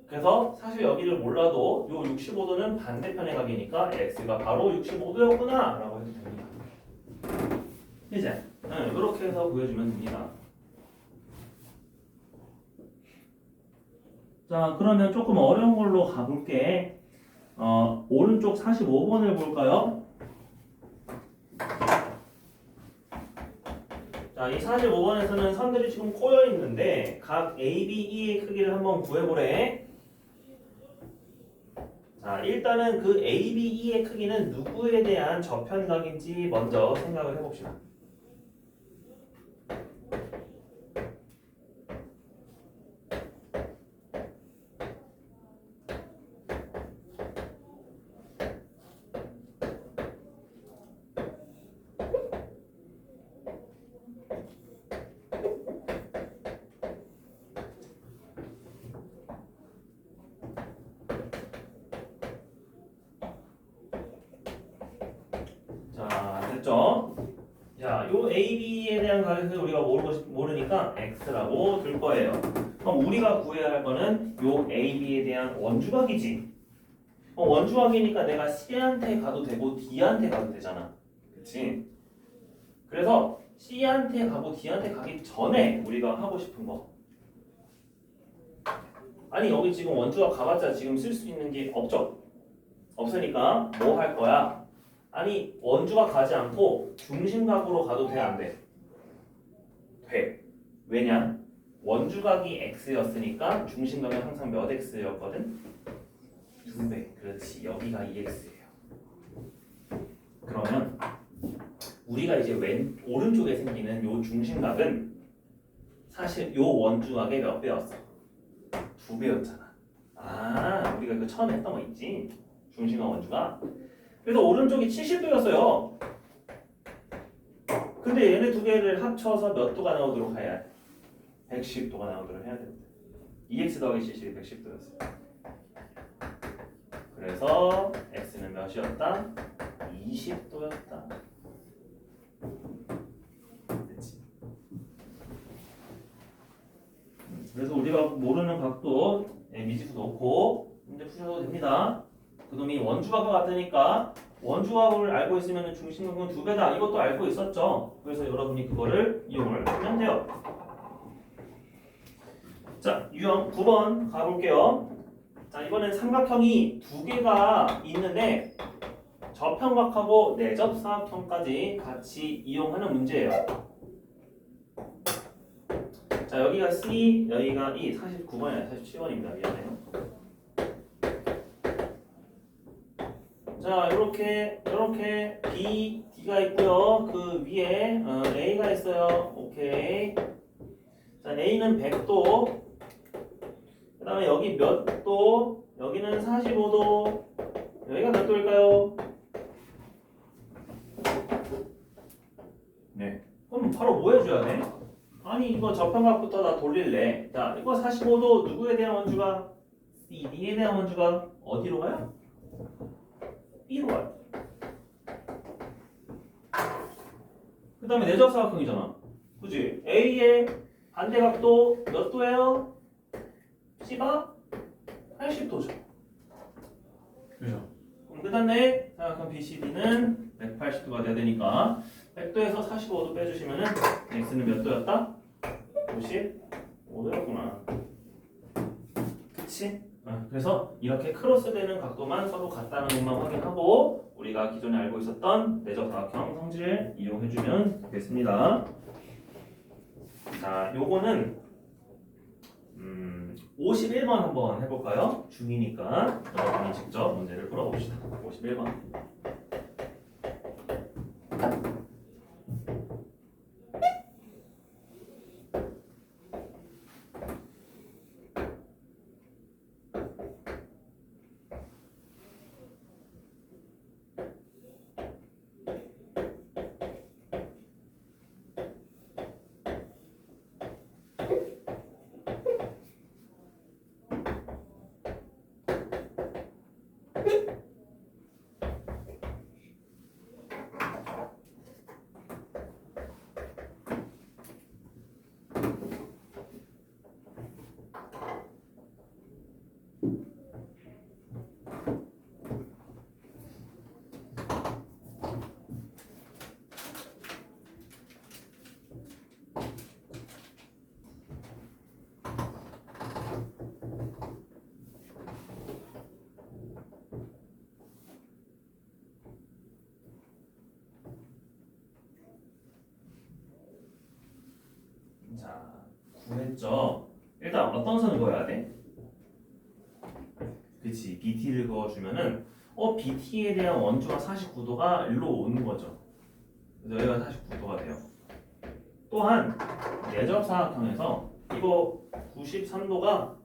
그래서 사실 여기를 몰라도 요 65도는 반대편의 각이니까 x가 바로 65도였구나 라고 해도 됩니다. 이제 이렇게 해서 보여주면 됩니다. 자, 그러면 조금 어려운 걸로 가볼게. 오른쪽 45번을 볼까요? 자, 이 45번에서는 선들이 지금 꼬여 있는데 각 ABE의 크기를 한번 구해보래. 자, 일단은 그 ABE의 크기는 누구에 대한 저편각인지 먼저 생각을 해봅시다. 자, 됐죠? 자, 요 AB에 대한 가격을 우리가 모르니까 X라고 둘 거예요. 그럼 우리가 구해야 할 거는 요 AB에 대한 원주각이지. 원주각이니까 내가 C한테 가도 되고 D한테 가도 되잖아. 그치? 그래서 C한테 가고 D한테 가기 전에 우리가 하고 싶은 거. 아니, 여기 지금 원주각 가봤자 지금 쓸 수 있는 게 없죠? 없으니까 뭐 할 거야? 아니, 원주각 가지 않고 중심각으로 가도 돼, 안 돼? 돼. 왜냐? 원주각이 x였으니까 중심각은 항상 몇 x였거든? 2배. 그렇지. 여기가 2x예요. 그러면 우리가 이제 오른쪽에 생기는 요 중심각은 사실 요 원주각의 몇 배였어? 2배였잖아. 우리가 그 처음에 했던 거 있지? 중심각 원주각. 그래서 오른쪽이 70도였어요. 근데 얘네 두 개를 합쳐서 몇 도가 나오도록 해야 돼? 110도가 나오도록 해야 됩니다. 2x 더하기 70이 110도였어요. 그래서 x는 몇이었다? 20도였다. 원주각과 같으니까 원주각을 알고 있으면 중심각은 2배다. 이것도 알고 있었죠. 그래서 여러분이 그거를 이용을 하면 돼요. 자, 유형 9번 가볼게요. 자, 이번엔 삼각형이 2개가 있는데 저평각하고 내접사각형까지 같이 이용하는 문제예요. 자, 여기가 C, 여기가 E, 49번이 아니라 47번입니다. 미안해요. 자, 이렇게 B, D가 있고요. 그 위에 A가 있어요. 오케이. 자, A는 100도. 그 다음에 여기 몇 도? 여기는 45도. 여기가 몇 도일까요? 네. 그럼 바로 뭐 해줘야 돼? 아니, 이거 저평각부터 다 돌릴래. 자, 이거 45도 누구에 대한 원주가? CD에 대한 원주가 어디로 가요? B로 가요. 그 다음에 내접사각형이잖아. 그치? A의 반대각도 몇 도예요? C가 80도죠. 그죠? 그럼 끝났네. 자, 그럼 BCD는 180도가 돼야 되니까 100도에서 45도 빼주시면은 X는 몇 도였다? 55도였구나. 그치? 그래서 이렇게 크로스되는 각도만 서로 같다는 것만 확인하고 우리가 기존에 알고 있었던 내접사각형 성질 이용해주면 되겠습니다. 자, 요거는 51번 한번 해볼까요? 중이니까 여러분이 직접 문제를 풀어봅시다. 51번. 자, 구했죠. 일단 어떤 선을 그어야 돼? 그치, BT를 그어주면은 BT에 대한 원주가 49도가 일로 오는 거죠. 그래서 여기가 49도가 돼요. 또한 내접사각형에서 이거 93도가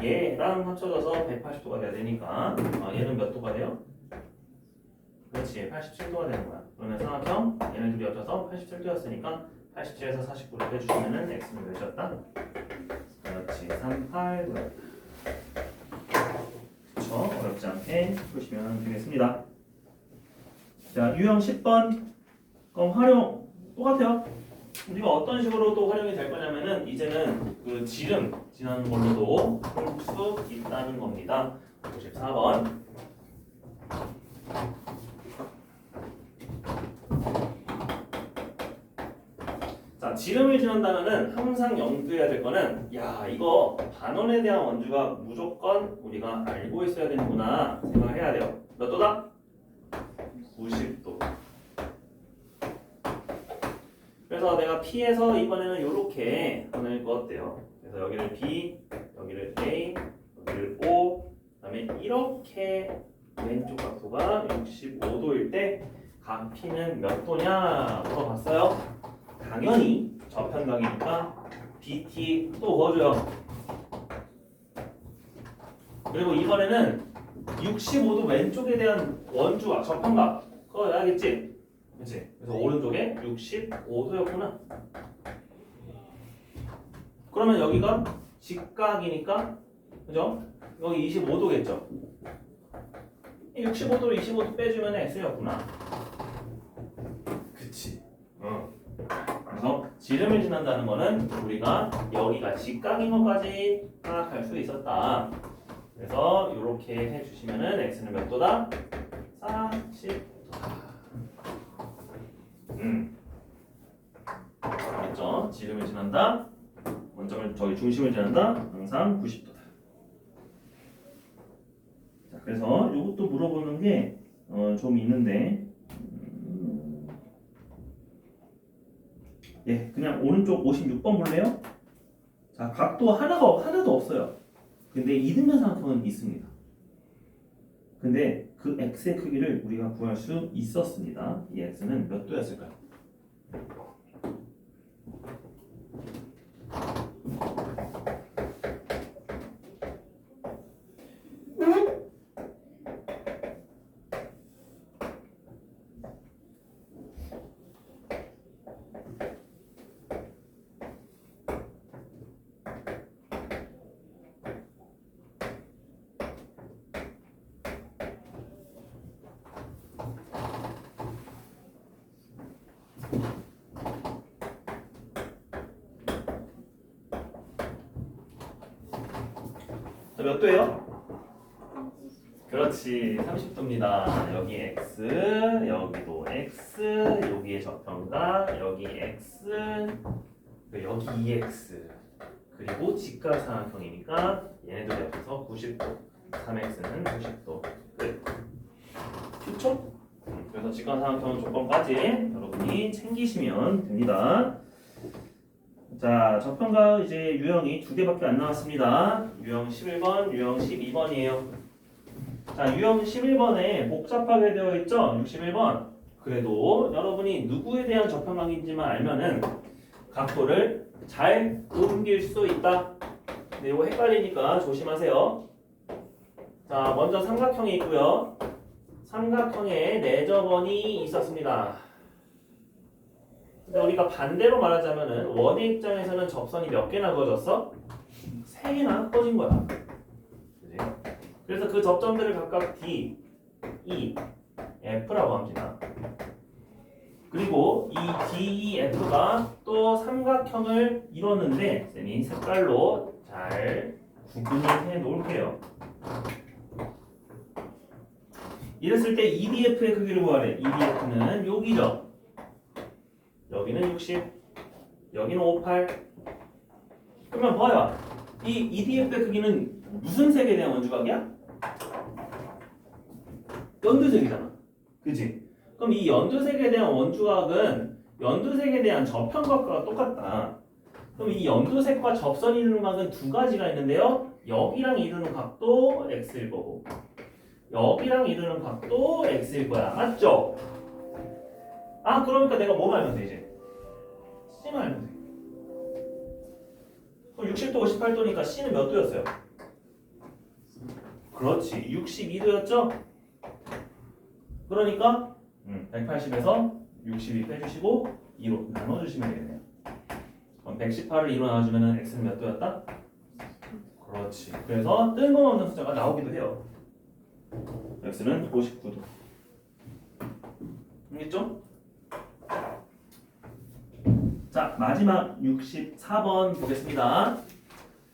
얘랑 합쳐져서 180도가 돼야 되니까 얘는 몇 도가 돼요? 그렇지, 87도가 되는 거야. 그러면 삼각형 얘는 둘이 합쳐서 87도였으니까 87에서 49를 빼주시면은 x는 몇이었다? 그렇지, 38도였다. 그쵸? 어렵지 않게 보시면 되겠습니다. 자, 유형 10번. 그럼 활용 똑같아요. 우리가 어떤 식으로 또 활용이 될 거냐면은 이제는 그 지름 지나는 걸로도 풀 수 있다는 겁니다. 54번. 자, 지름을 지난다면은 항상 염두해야 될 거는 야, 이거 반원에 대한 원주가 무조건 우리가 알고 있어야 되는구나 생각을 해야 돼요. 몇 도다? 90도. 그래서 내가 P에서 이번에는 이렇게 보낼 거 어때요? 그래서 여기를 B, 여기를 A, 여기를 O, 그다음에 이렇게 왼쪽 각도가 65도일 때 각 P는 몇 도냐 물어봤어요. 당연히 저평각이니까 BT 또 그어줘요. 그리고 이번에는 65도 왼쪽에 대한 원주와 저평각 그거 알겠지? 그치? 그래서 오른쪽에 65도였구나. 그러면 여기가 직각이니까 그죠? 여기 25도겠죠? 65도로 25도 빼주면 X였구나. 그치? 그래서 지름을 지난다는 거는 우리가 여기가 직각인 것까지 파악할 수 있었다. 그래서 이렇게 해주시면은 x는 몇 도다? 40도다. 알겠죠? 지름을 지난다. 원점을 저기 중심을 지난다. 항상 90도다. 자, 그래서 이것도 물어보는 게 좀 있는데, 예, 그냥 오른쪽 56번 볼래요? 자, 각도 하나도 없어요. 근데 이등변삼각형은 있습니다. 근데 그 x의 크기를 우리가 구할 수 있었습니다. 이 x는 몇 도였을까요? 자, 몇 도예요? 그렇지, 30도입니다. 여기 x, 여기도 x, 여기에 저평가, 여기 x, 여기 2x, 그리고 직각삼각형이니까 얘네들 옆에서 90도, 3x는 90도. 끝. 쉽죠? 그래서 직각삼각형 조건까지 여러분이 챙기시면 됩니다. 자, 저평가 이제 유형이 두 개밖에 안 나왔습니다. 유형 11번, 유형 12번이에요. 자, 유형 11번에 복잡하게 되어 있죠? 61번. 그래도 여러분이 누구에 대한 저평각인지만 알면은 각도를 잘 옮길 수 있다. 근데 이거 헷갈리니까 조심하세요. 자, 먼저 삼각형이 있고요. 삼각형에 내접원이 있었습니다. 근데 우리가 반대로 말하자면은 원의 입장에서는 접선이 몇 개나 그어졌어? 3개나 꺼진 거야. 그치? 그래서 그 접점들을 각각 D, E, F라고 합니다. 그리고 이 D, E, F가 또 삼각형을 이뤘는데 쌤이 색깔로 잘 구분을 해 놓을게요. 이랬을 때 EDF의 크기를 구하래. EDF는 여기죠. 여기는 60, 여기는 58. 그러면 봐요. 이 EDF의 크기는 무슨 색에 대한 원주각이야? 연두색이잖아. 그치? 그럼 이 연두색에 대한 원주각은 연두색에 대한 저평각과 똑같다. 그럼 이 연두색과 접선이 이루는 각은 두 가지가 있는데요. 여기랑 이루는 각도 x일 거고 여기랑 이루는 각도 x일 거야. 맞죠? 아, 그러니까 내가 뭐 말면 돼 이제? C만 알면 돼. 그럼 60도 58도니까 C는 몇 도였어요? 그렇지, 62도였죠? 그러니까 180에서 62 빼주시고 2로 나눠주시면 되겠네요. 그럼 118을 2로 나눠주면 x는 몇 도였다? 그렇지. 그래서 뜬금없는 숫자가 나오기도 해요. x는 59도. 알겠죠? 자, 마지막 64번 보겠습니다.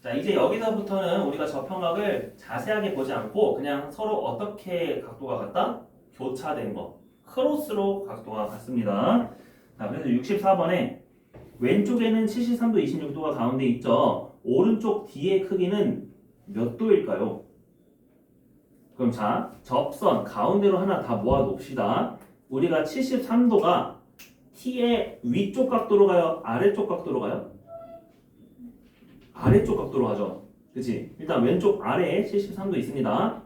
자, 이제 여기서부터는 우리가 저평각을 자세하게 보지 않고 그냥 서로 어떻게 각도가 같다? 교차된 거. 크로스로 각도가 같습니다. 자, 그래서 64번에 왼쪽에는 73도, 26도가 가운데 있죠. 오른쪽 D의 크기는 몇 도일까요? 그럼 자, 접선 가운데로 하나 다 모아 놓읍시다. 우리가 73도가 T의 위쪽 각도로 가요? 아래쪽 각도로 가요? 아래쪽 각도로 가죠. 그치? 일단 왼쪽 아래에 73도 있습니다.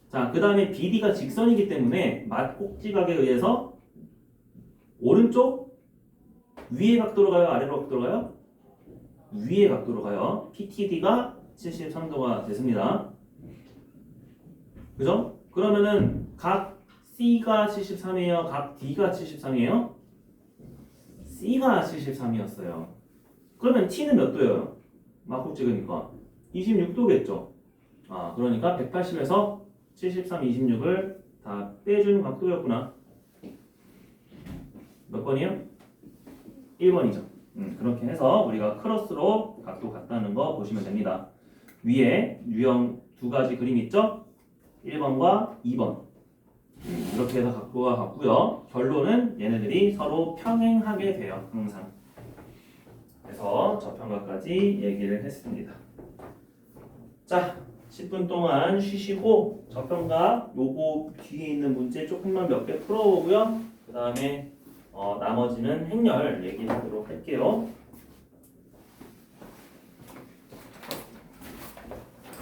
자, 그 다음에 BD가 직선이기 때문에 맞꼭지각에 의해서 오른쪽 위의 각도로 가요? 아래로 각도로 가요? 위의 각도로 가요. PTD가 73도가 됐습니다. 그죠? 그러면은 각 C가 73이에요? 각 D가 73이에요? C가 73이었어요. 그러면 T는 몇 도예요? 맞꼭지니까 26도겠죠. 아, 그러니까 180에서 73, 26을 다 빼주는 각도였구나. 몇 번이요? 1번이죠. 그렇게 해서 우리가 크로스로 각도 같다는 거 보시면 됩니다. 위에 유형 두 가지 그림 있죠? 1번과 2번. 이렇게 해서 각도가 같고요. 결론은 얘네들이 서로 평행하게 돼요. 항상. 그래서 저평가까지 얘기를 했습니다. 자, 10분 동안 쉬시고 저평가 요거 뒤에 있는 문제 조금만 몇 개 풀어보고요. 그 다음에 나머지는 행렬 얘기하도록 할게요.